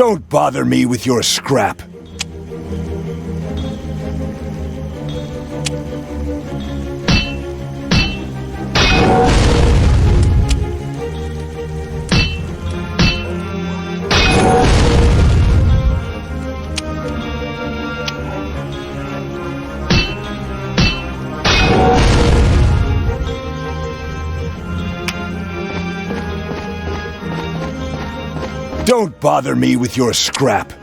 Don't bother me with your scrap. Don't bother me with your scrap.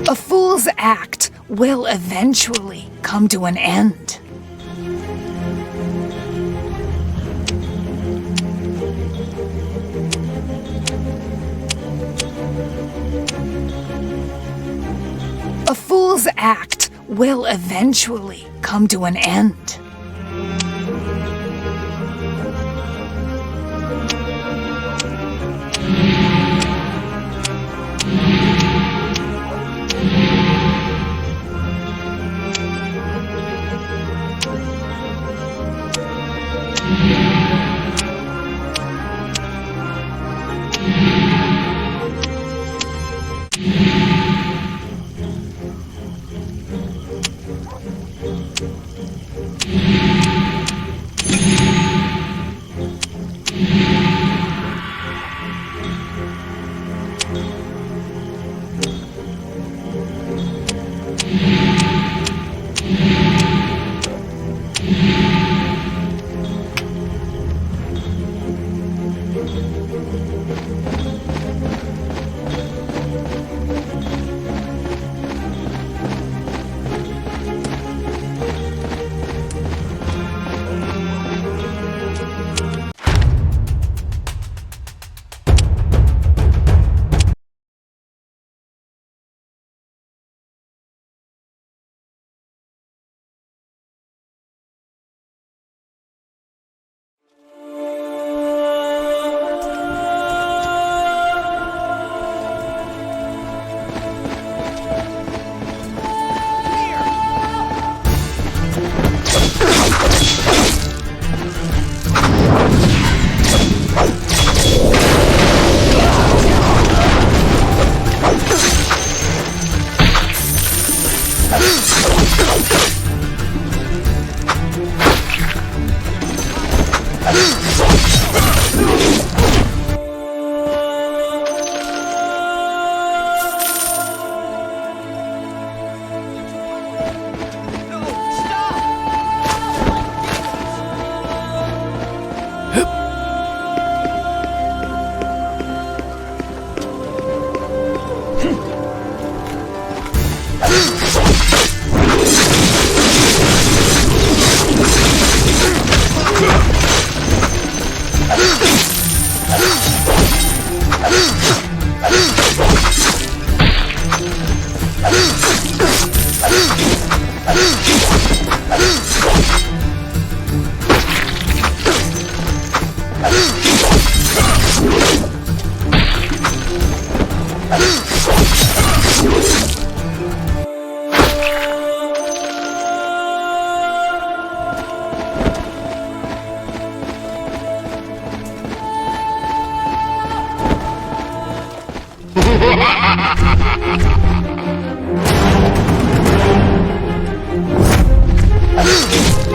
A fool's act will eventually come to an end. A fool's act will eventually come to an end.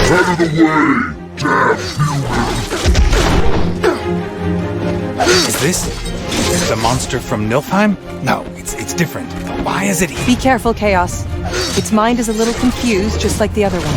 Out of the way, damn human! Is this the monster from Niflheim? No, it's different. Why is it here? Be careful, Chaos. Its mind is a little confused, just like the other one.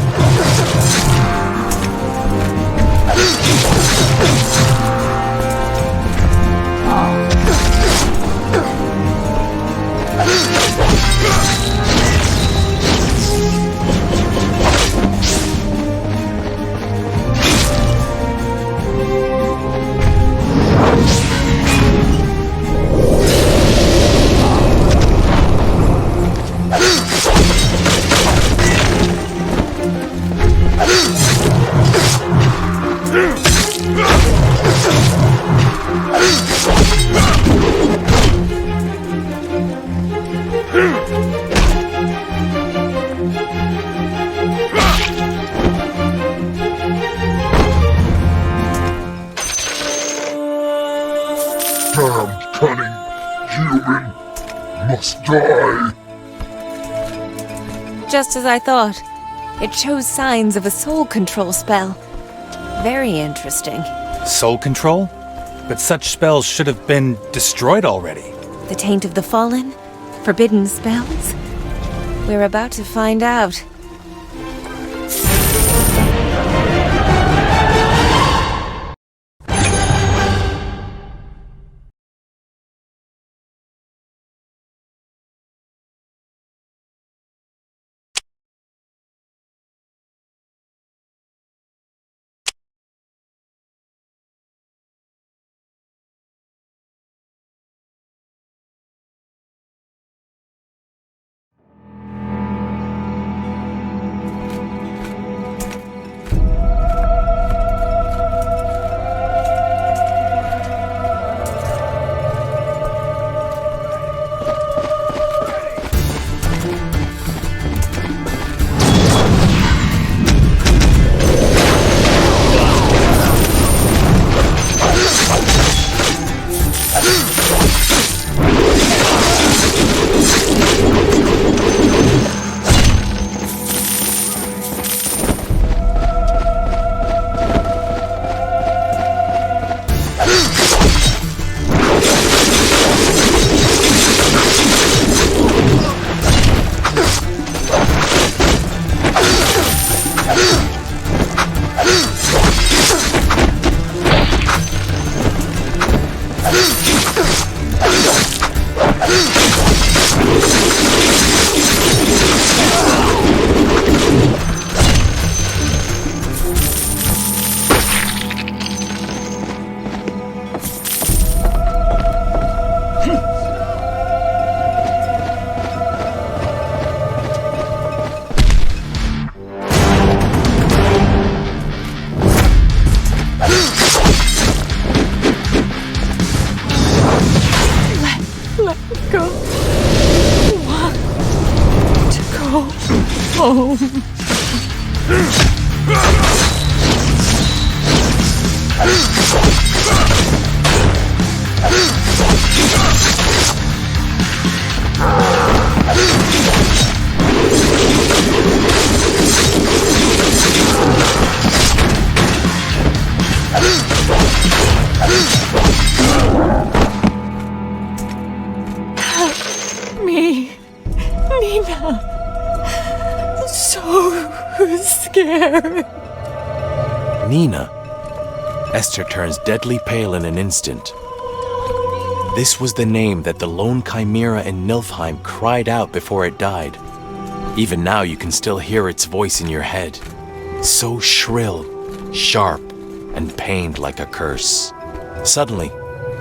Die! Just as I thought. It shows signs of a soul control spell. Very interesting. Soul control? But such spells should have been destroyed already. The taint of the fallen? Forbidden spells? We're about to find out. Me, Nina, so scared. Nina. Esther turns deadly pale in an instant. This was the name that the lone chimera in Nilfheim cried out before it died. Even now you can still hear its voice in your head. So shrill, sharp, and pained like a curse. Suddenly,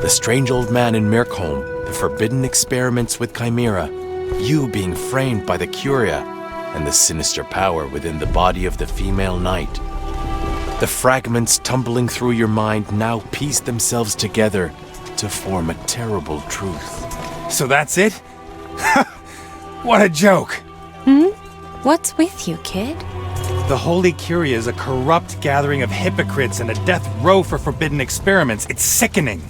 the strange old man in Mirkholm, the forbidden experiments with chimera, you being framed by the Curia, and the sinister power within the body of the female knight. The fragments tumbling through your mind now piece themselves together to form a terrible truth. So that's it? What a joke! What's with you, kid? The Holy Curia is a corrupt gathering of hypocrites and a death row for forbidden experiments. It's sickening.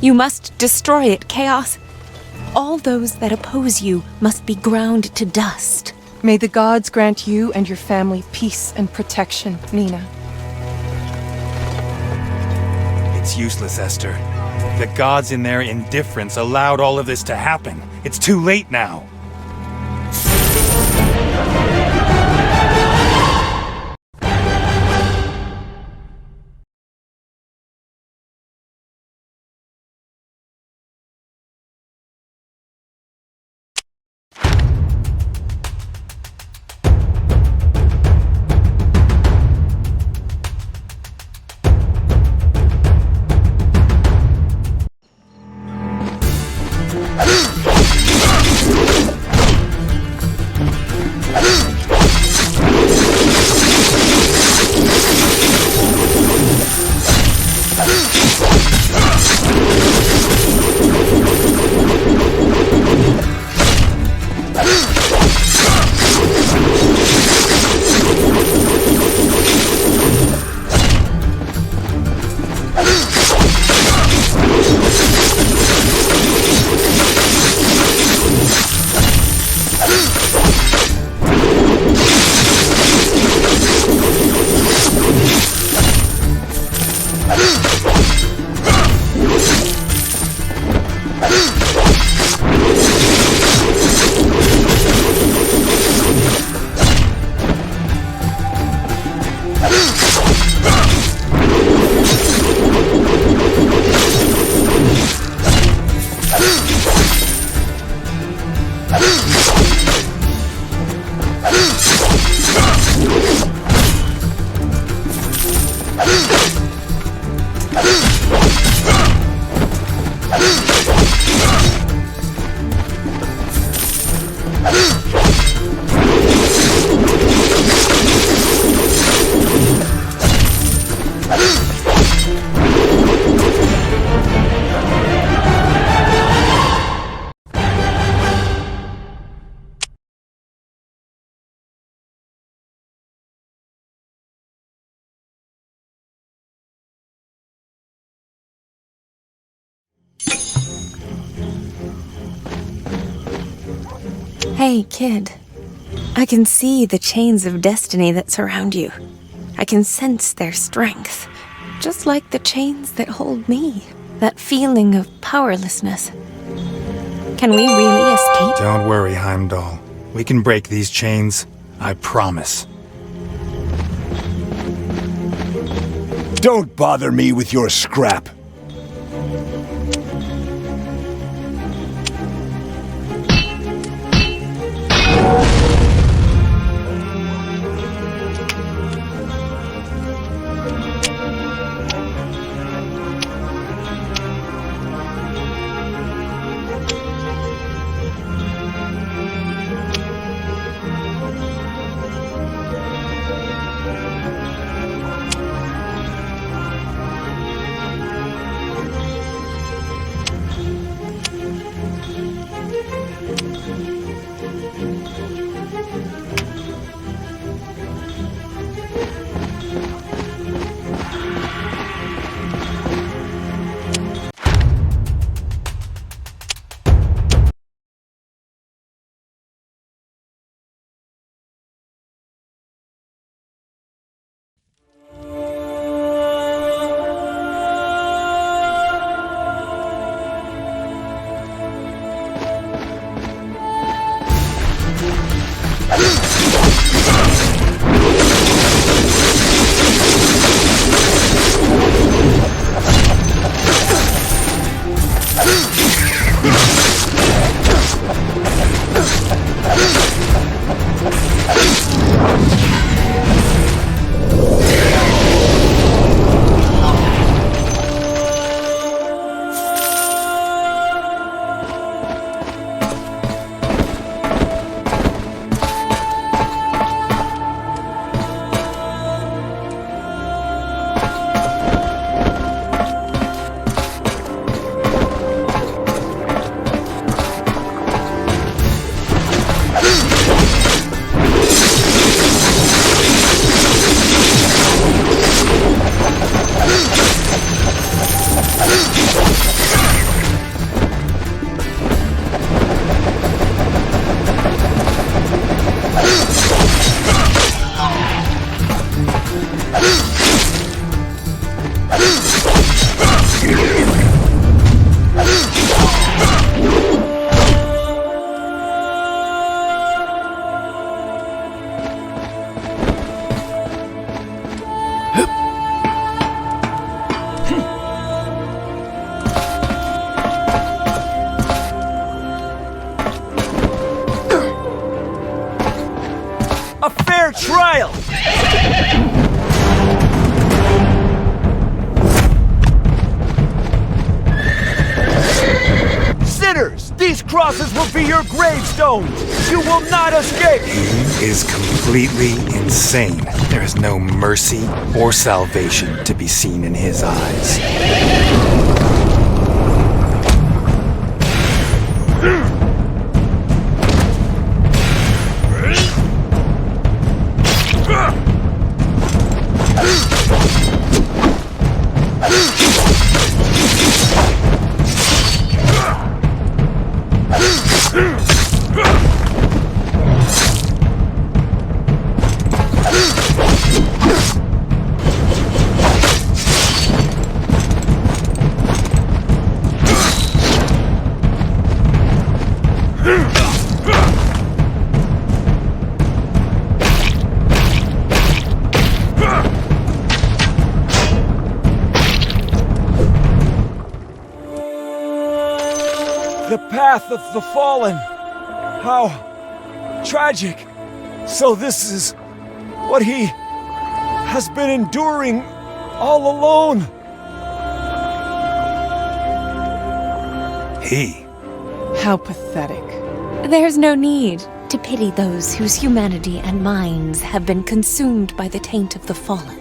You must destroy it, Chaos. All those that oppose you must be ground to dust. May the gods grant you and your family peace and protection, Nina. It's useless, Esther. The gods in their indifference allowed all of this to happen. It's too late now. Hey, kid. I can see the chains of destiny that surround you. I can sense their strength, just like the chains that hold me. That feeling of powerlessness. Can we really escape? Don't worry, Heimdall. We can break these chains. I promise. Don't bother me with your scrap. A fair trial! Sinners, these crosses will be your gravestones! You will not escape! He is completely insane. There is no mercy or salvation to be seen in his eyes. the path of the fallen. How tragic. So this is what he has been enduring all alone. He? How pathetic. There's no need to pity those whose humanity and minds have been consumed by the taint of the fallen.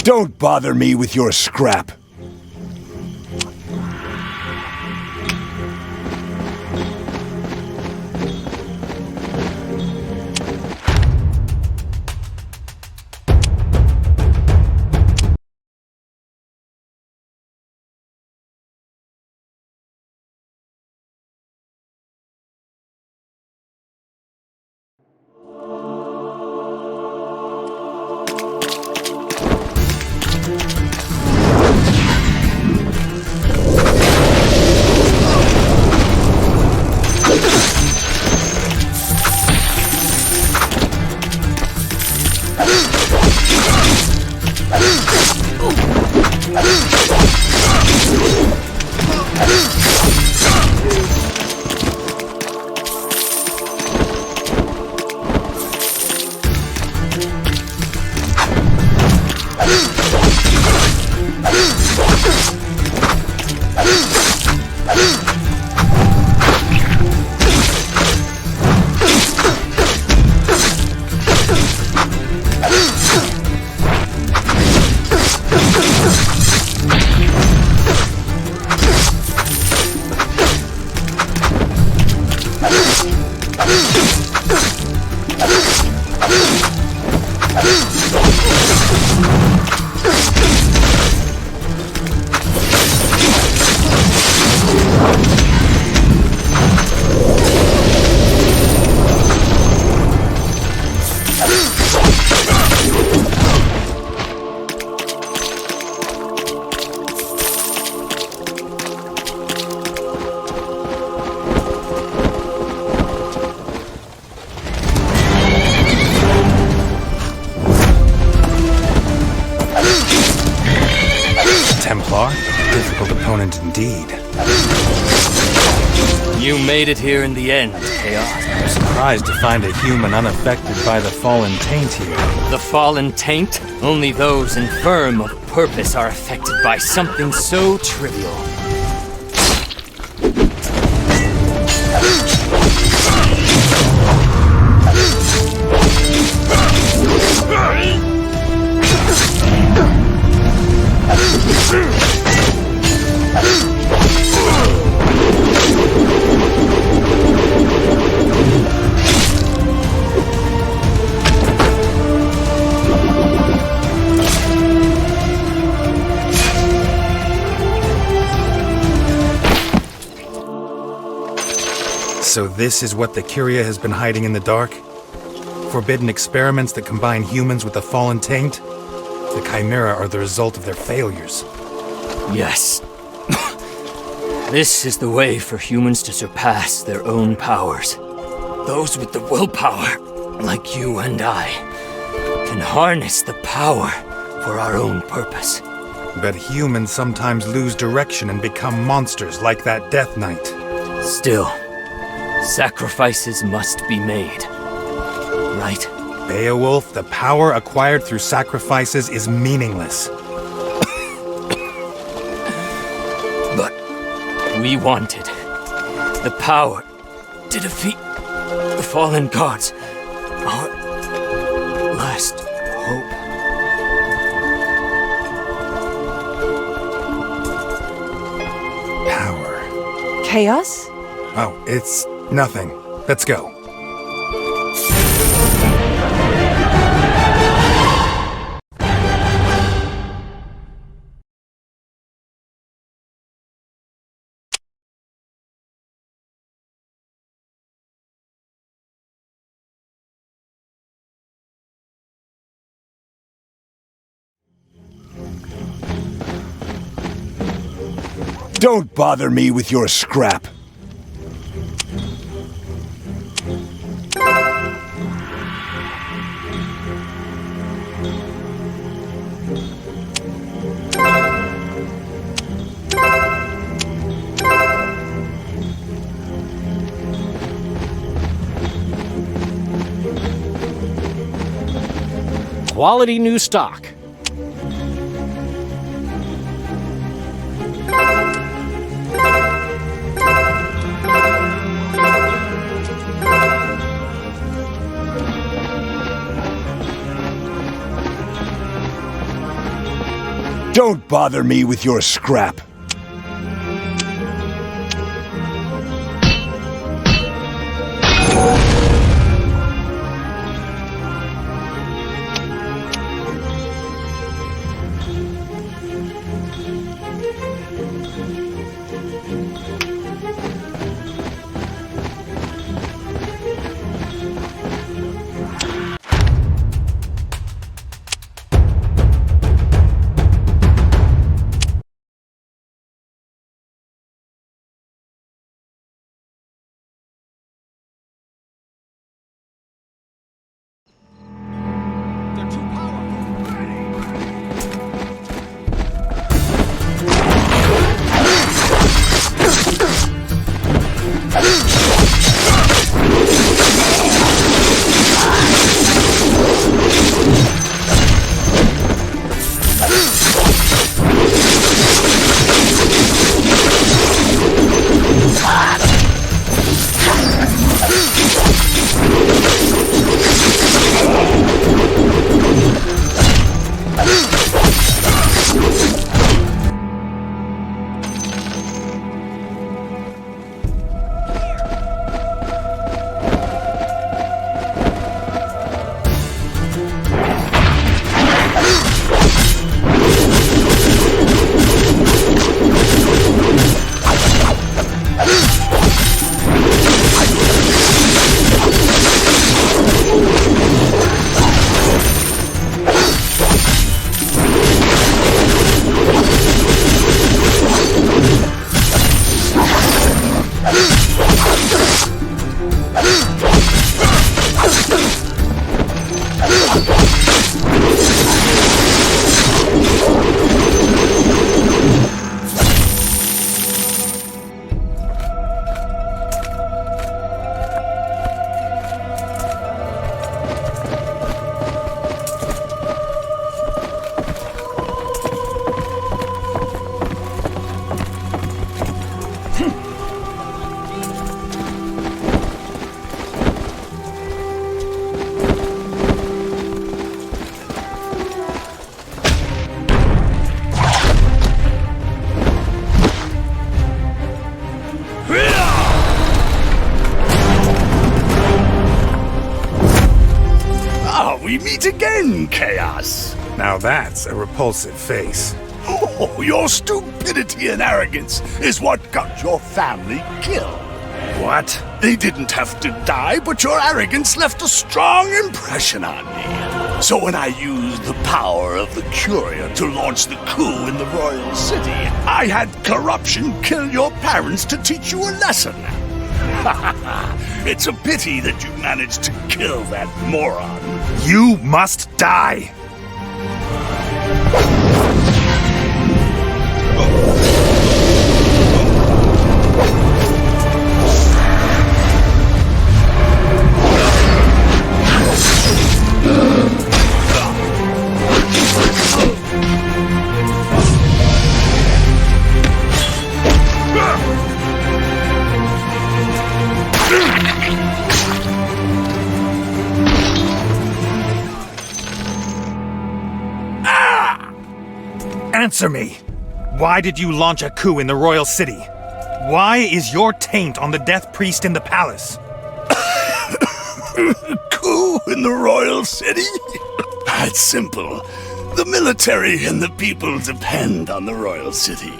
Don't bother me with your scrap. Templar? Difficult opponent indeed. You made it here in the end, Chaos. I'm surprised to find a human unaffected by the fallen taint here. The fallen taint? Only those infirm of purpose are affected by something so trivial. So this is what the Curia has been hiding in the dark? Forbidden experiments that combine humans with the fallen taint? The Chimera are the result of their failures. Yes. This is the way for humans to surpass their own powers. Those with the willpower, like you and I, can harness the power for our own purpose. But humans sometimes lose direction and become monsters like that Death Knight. Still, sacrifices must be made. Right? Beowulf, the power acquired through sacrifices is meaningless. But we wanted the power to defeat the fallen gods. Our last hope. Chaos? Oh, it's nothing. Let's go. Don't bother me with your scrap. Quality new stock. Don't bother me with your scrap. We meet again, Chaos. Now that's a repulsive face. Oh, your stupidity and arrogance is what got your family killed. What? They didn't have to die, but your arrogance left a strong impression on me. So when I used the power of the Curia to launch the coup in the royal city, I had corruption kill your parents to teach you a lesson. It's a pity that you managed to kill that moron. You must die! Answer me! Why did you launch a coup in the royal city? Why is your taint on the Death Priest in the palace? Coup in the royal city? It's simple. The military and the people depend on the royal city.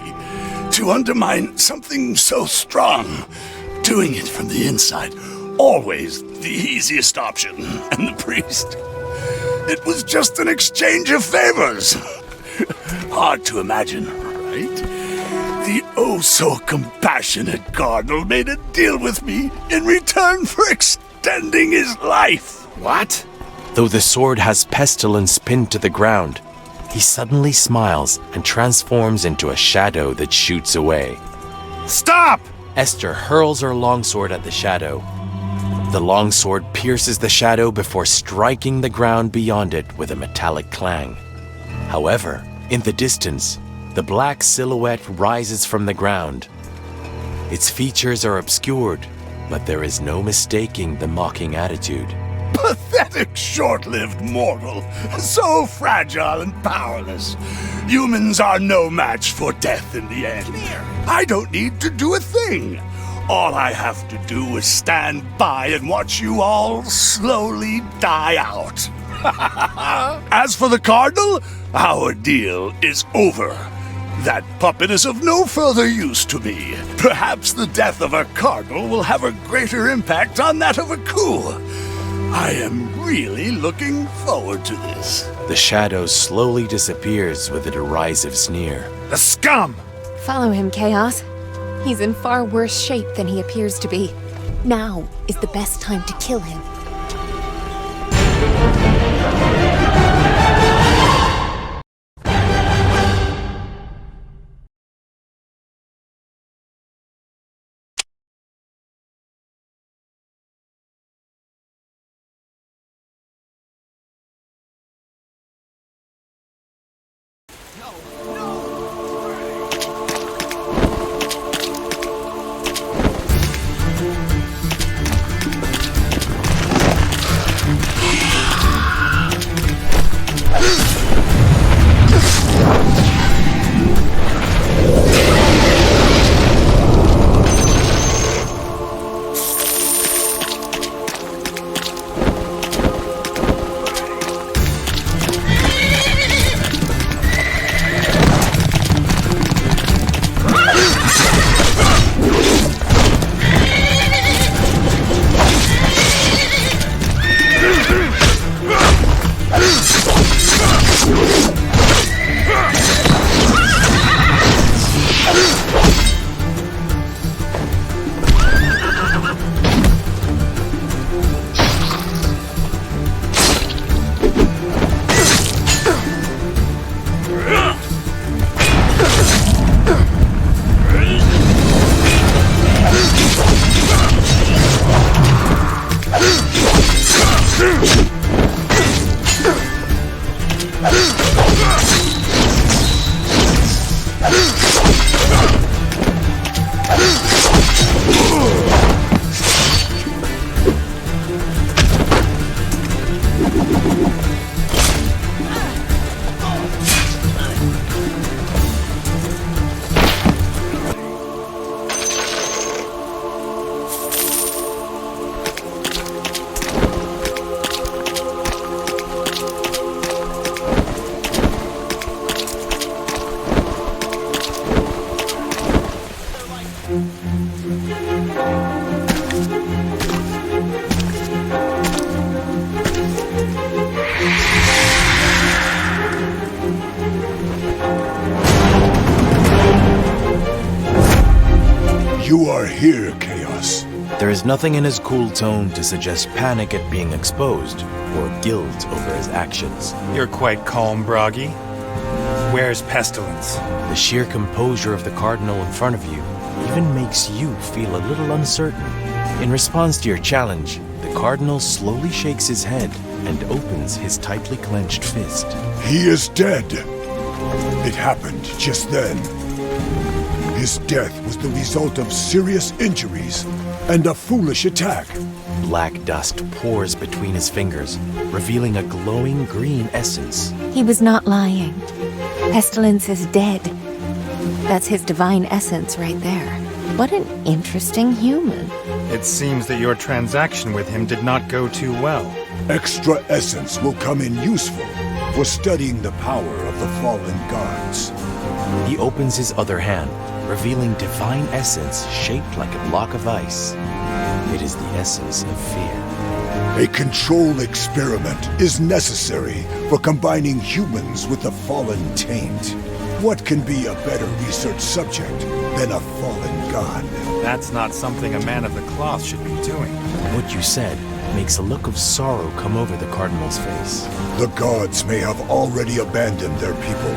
To undermine something so strong, doing it from the inside, always the easiest option. And the priest? It was just an exchange of favors. Hard to imagine, right? The oh-so-compassionate cardinal made a deal with me in return for extending his life. What? Though the sword has Pestilence pinned to the ground, he suddenly smiles and transforms into a shadow that shoots away. Stop! Esther hurls her longsword at the shadow. The longsword pierces the shadow before striking the ground beyond it with a metallic clang. However, in the distance, the black silhouette rises from the ground. Its features are obscured, but there is no mistaking the mocking attitude. Pathetic, short-lived mortal. So fragile and powerless. Humans are no match for death in the end. I don't need to do a thing. All I have to do is stand by and watch you all slowly die out. As for the Cardinal, our deal is over. That puppet is of no further use to me. Perhaps the death of a Cardinal will have a greater impact on that of a coup. I am really looking forward to this. The shadow slowly disappears with a derisive sneer. The scum! Follow him, Chaos. He's in far worse shape than he appears to be. Now is the best time to kill him. You are here, Chaos. There is nothing in his cool tone to suggest panic at being exposed or guilt over his actions. You're quite calm, Bragi. Where's Pestilence? The sheer composure of the Cardinal in front of you even makes you feel a little uncertain. In response to your challenge, the Cardinal slowly shakes his head and opens his tightly clenched fist. He is dead. It happened just then. His death was the result of serious injuries and a foolish attack. Black dust pours between his fingers, revealing a glowing green essence. He was not lying. Pestilence is dead. That's his divine essence right there. What an interesting human. It seems that your transaction with him did not go too well. Extra essence will come in useful for studying the power of the fallen gods. He opens his other hand, revealing divine essence shaped like a block of ice. It is the essence of fear. A control experiment is necessary for combining humans with the fallen taint. What can be a better research subject than a fallen god? That's not something a man of the cloth should be doing. What you said makes a look of sorrow come over the Cardinal's face. The gods may have already abandoned their people.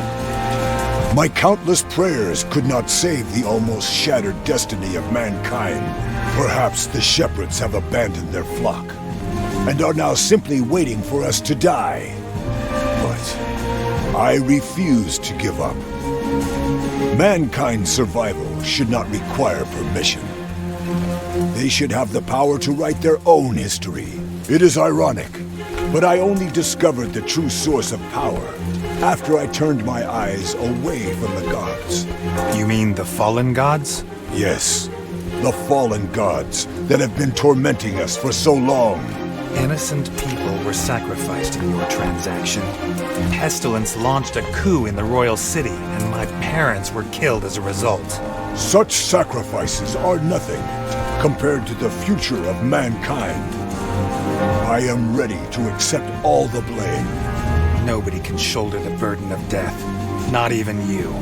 My countless prayers could not save the almost shattered destiny of mankind. Perhaps the shepherds have abandoned their flock and are now simply waiting for us to die. But I refuse to give up. Mankind's survival should not require permission. They should have the power to write their own history. It is ironic, but I only discovered the true source of power after I turned my eyes away from the gods. You mean the fallen gods? Yes, the fallen gods that have been tormenting us for so long. Innocent people were sacrificed in your transaction. Pestilence launched a coup in the royal city, and my parents were killed as a result. Such sacrifices are nothing compared to the future of mankind. I am ready to accept all the blame. Nobody can shoulder the burden of death. Not even you.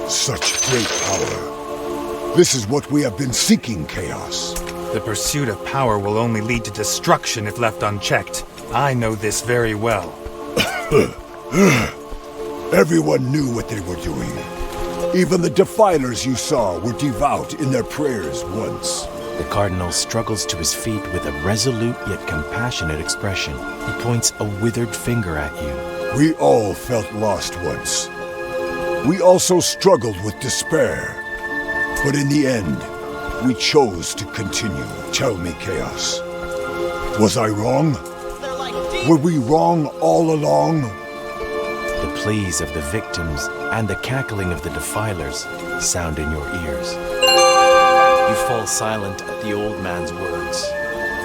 Such great power. This is what we have been seeking, Chaos. The pursuit of power will only lead to destruction if left unchecked. I know this very well. Everyone knew what they were doing. Even the defilers you saw were devout in their prayers once. The Cardinal struggles to his feet with a resolute yet compassionate expression. He points a withered finger at you. We all felt lost once. We also struggled with despair. But in the end, we chose to continue. Tell me, Chaos. Was I wrong? Were we wrong all along? The pleas of the victims and the cackling of the defilers sound in your ears. You fall silent at the old man's words.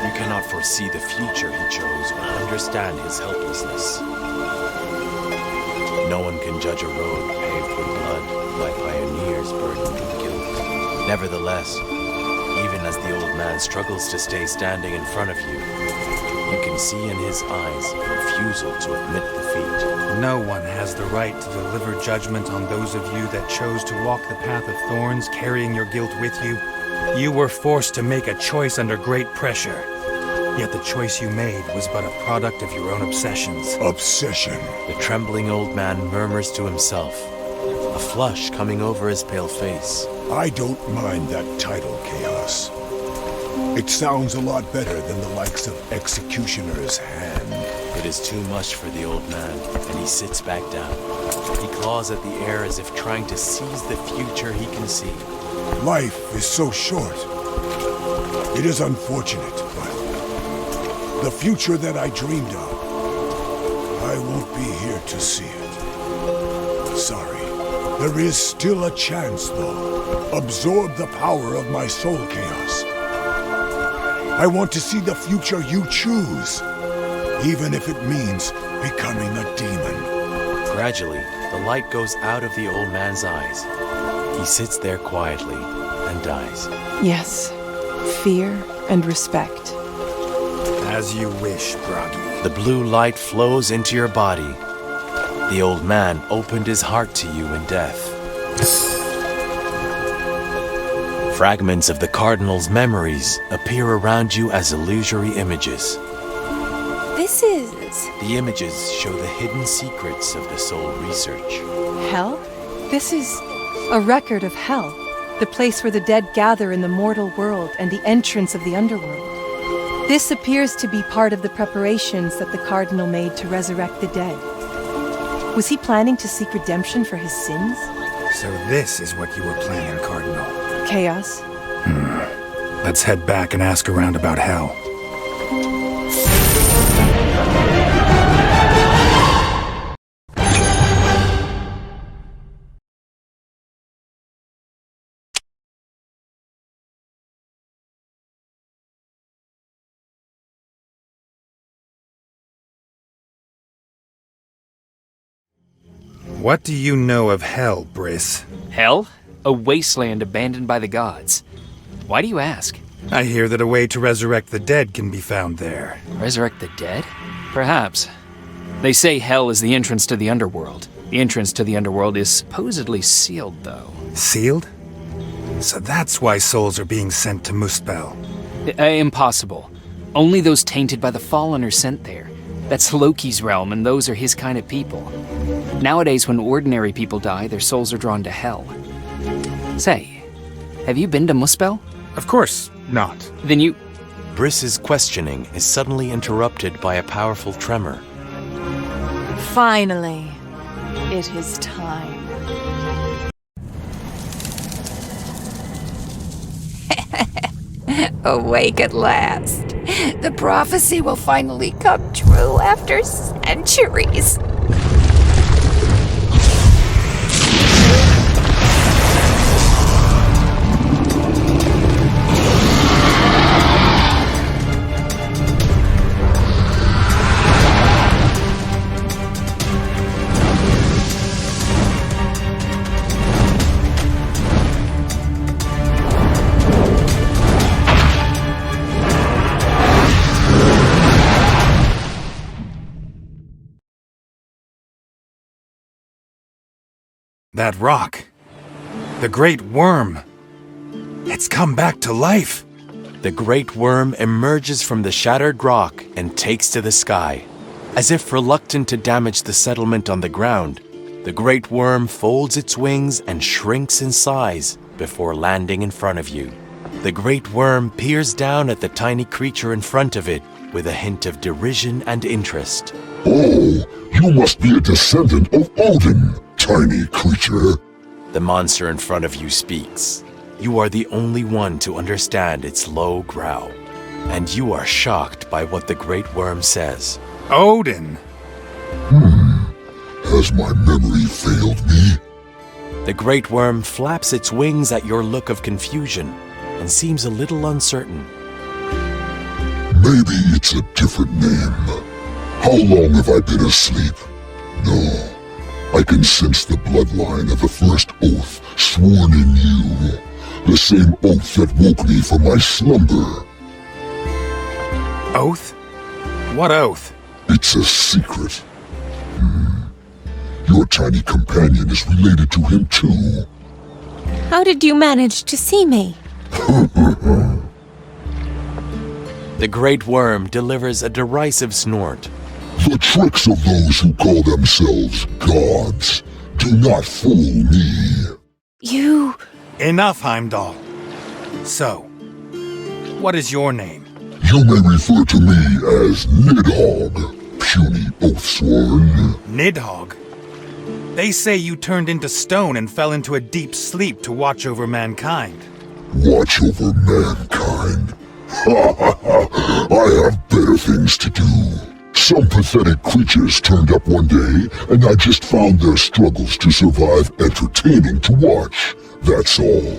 You cannot foresee the future he chose or understand his helplessness. No one can judge a road paved with blood by pioneers burdened with guilt. Nevertheless, even as the old man struggles to stay standing in front of you, you can see in his eyes a refusal to admit defeat. No one has the right to deliver judgment on those of you that chose to walk the path of thorns, carrying your guilt with you. You were forced to make a choice under great pressure. Yet the choice you made was but a product of your own obsessions. Obsession. The trembling old man murmurs to himself, a flush coming over his pale face. I don't mind that title, Chaos. It sounds a lot better than the likes of Executioner's Hand. It is too much for the old man, and he sits back down. He claws at the air as if trying to seize the future he can see. Life is so short. It is unfortunate, but the future that I dreamed of, I won't be here to see it. Sorry. There is still a chance, though. Absorb the power of my soul, Chaos. I want to see the future you choose, even if it means becoming a demon. Gradually, the light goes out of the old man's eyes. He sits there quietly and dies. Yes, fear and respect. As you wish, Bragi. The blue light flows into your body. The old man opened his heart to you in death. Fragments of the Cardinal's memories appear around you as illusory images. This is... The images show the hidden secrets of the soul research. Hell? This is a record of Hell, the place where the dead gather in the mortal world and the entrance of the underworld. This appears to be part of the preparations that the Cardinal made to resurrect the dead. Was he planning to seek redemption for his sins? So this is what you were planning, Cardinal. Chaos? Let's head back and ask around about Hell. What do you know of Hell, Briss? Hell? A wasteland abandoned by the gods. Why do you ask? I hear that a way to resurrect the dead can be found there. Resurrect the dead? Perhaps. They say Hell is the entrance to the underworld. The entrance to the underworld is supposedly sealed, though. Sealed? So that's why souls are being sent to Muspel. Impossible. Only those tainted by the Fallen are sent there. That's Loki's realm, and those are his kind of people. Nowadays, when ordinary people die, their souls are drawn to Hell. Say, have you been to Muspel? Of course not. Then you... Briss's questioning is suddenly interrupted by a powerful tremor. Finally, it is time. Awake at last. The prophecy will finally come true after centuries. That rock. The Great Worm. It's come back to life. The Great Worm emerges from the shattered rock and takes to the sky. As if reluctant to damage the settlement on the ground, the Great Worm folds its wings and shrinks in size before landing in front of you. The Great Worm peers down at the tiny creature in front of it with a hint of derision and interest. Oh, you must be a descendant of Odin, tiny creature. The monster in front of you speaks. You are the only one to understand its low growl, and you are shocked by what the Great Worm says. Odin! Have Has my memory failed me? The great worm flaps its wings at your look of confusion and seems a little uncertain. Maybe it's a different name. How long have I been asleep? No. I can sense the bloodline of the first oath sworn in you. The same oath that woke me from my slumber. Oath? What oath? It's a secret. Your tiny companion is related to him too. How did you manage to see me? The great worm delivers a derisive snort. The tricks of those who call themselves gods do not fool me. You... Enough, Heimdall. So, what is your name? You may refer to me as Nidhogg, puny Oathsworn. Nidhogg? They say you turned into stone and fell into a deep sleep to watch over mankind. Watch over mankind? I have better things to do. Some pathetic creatures turned up one day, and I just found their struggles to survive entertaining to watch. That's all.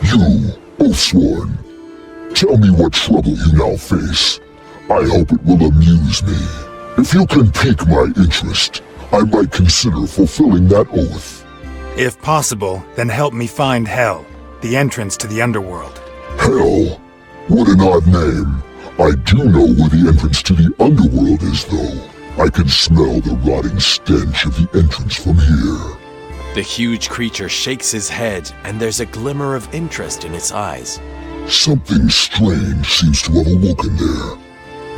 You, Oathsworn, tell me what trouble you now face. I hope it will amuse me. If you can pique my interest, I might consider fulfilling that oath. If possible, then help me find Hel, the entrance to the underworld. Hell? What an odd name. I do know where the entrance to the underworld is, though. I can smell the rotting stench of the entrance from here. The huge creature shakes his head, and there's a glimmer of interest in its eyes. Something strange seems to have awoken there.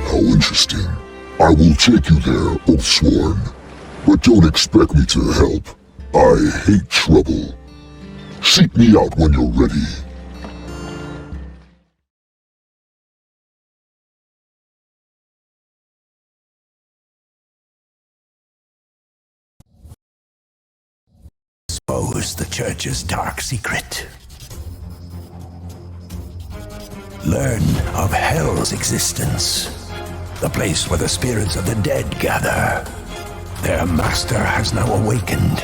How interesting. I will take you there, Oathsworn. But don't expect me to help. I hate trouble. Seek me out when you're ready. Expose the Church's dark secret. Learn of Hell's existence, the place where the spirits of the dead gather. Their master has now awakened.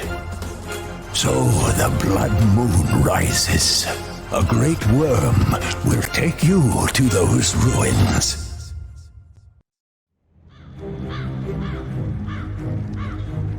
So the blood moon rises. A great worm will take you to those ruins.